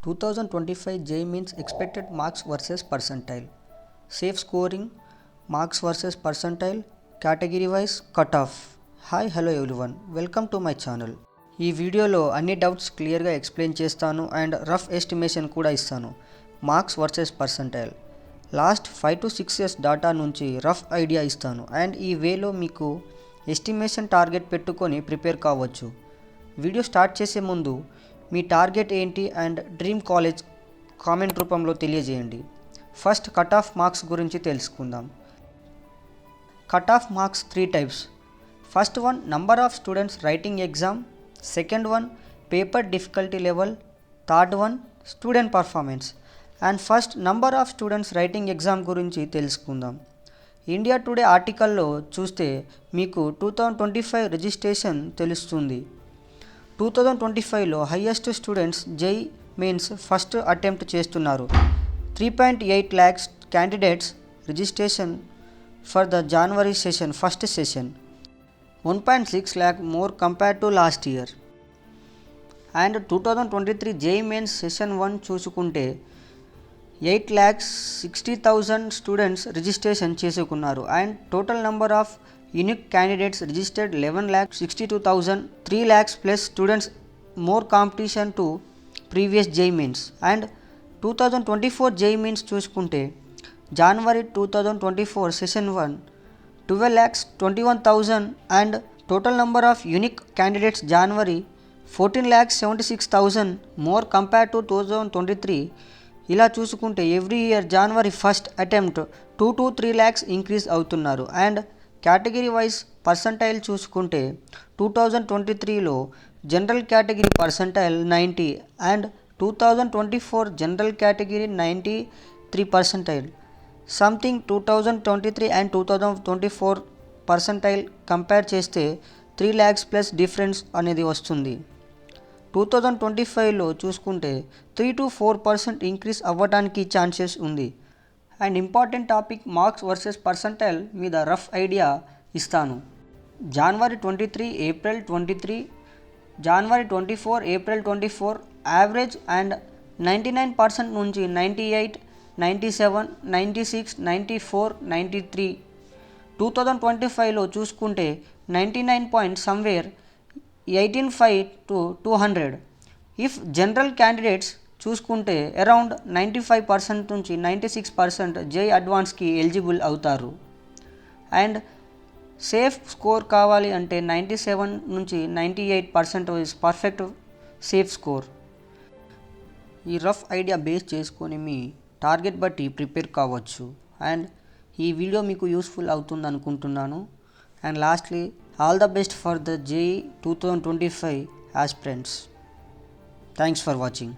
2025 JEE Mains expected marks versus percentile, safe scoring, marks versus percentile, category wise cutoff. Hi, hello everyone, welcome to my channel. ఈ వీడియోలో అన్ని doubts క్లియర్గా explain చేస్తాను and rough estimation కూడా ఇస్తాను. Marks versus percentile last 5 to 6 years data నుంచి rough idea ఇస్తాను and ఈ వేలో మీకు ఎస్టిమేషన్ టార్గెట్ పెట్టుకొని ప్రిపేర్ కావచ్చు. వీడియో స్టార్ట్ చేసే ముందు మీ టార్గెట్ ఏంటి అండ్ డ్రీమ్ కాలేజ్ కామెంట్ రూపంలో తెలియజేయండి. ఫస్ట్ కట్ ఆఫ్ మార్క్స్ గురించి తెలుసుకుందాం. Cut off marks 3 types. First one number of students writing exam, second one paper difficulty level, third one student performance. And first number of students writing exam గురించి తెలుసుకుందాం. India today ఆర్టికల్లో చూస్తే మీకు 2025 registration తెలుస్తుంది. 2025లో highest students JEE mains first attempt చేస్తున్నారు. 3.8 lakhs candidates registration for the January session, first session. 1.6 lakh more compared to last year. And 2023 JEE Mains session 1 చూసుకుంటే 8,60,000 students registration చేసుకున్నారు and total number of unique candidates registered 11,62,000. 3 lakhs plus students more competition to previous JEE Mains. And 2024 JEE Mains చూసుకుంటే January 2024 session 1 12,21,000 and total number of unique candidates January 14,76,000 more compared to 2023. ఇలా చూసుకుంటే every year January first attempt 2 to 3 lakhs increase అవుతున్నారు. And category wise percentile చూసుకుంటే 2023లో general category percentile 90 and 2024 general category 93 percentile. Something 2023 and 2024 percentile compare చేస్తే 3 lakhs plus difference అనేది వస్తుంది. 2025లో చూసుకుంటే 3 to 4% increase అవ్వడానికి ఛాన్సెస్ ఉంది. And important topic marks versus percentile మీద రఫ్ ఐడియా ఇస్తాను. జనవరి 23, April 23, January 24, April 24 average and 99% నుంచి 98, 97, 96, 94, 93. 2025లో చూసుకుంటే 99 point somewhere 18.5 to 200. If general candidates చూసుకుంటే అరౌండ్ 95% నుంచి 96% JEE అడ్వాన్స్కి ఎలిజిబుల్ అవుతారు. అండ్ సేఫ్ స్కోర్ కావాలి అంటే 97 నుంచి 98% ఇస్ పర్ఫెక్ట్ సేఫ్ స్కోర్. ఈ రఫ్ ఐడియా బేస్ చేసుకొని మీ టార్గెట్ బట్టి ప్రిపేర్ కావచ్చు. అండ్ ఈ వీడియో మీకు యూస్ఫుల్ అవుతుంది అనుకుంటున్నాను. And lastly all the best for the JEE 2025 aspirants. Thanks for watching.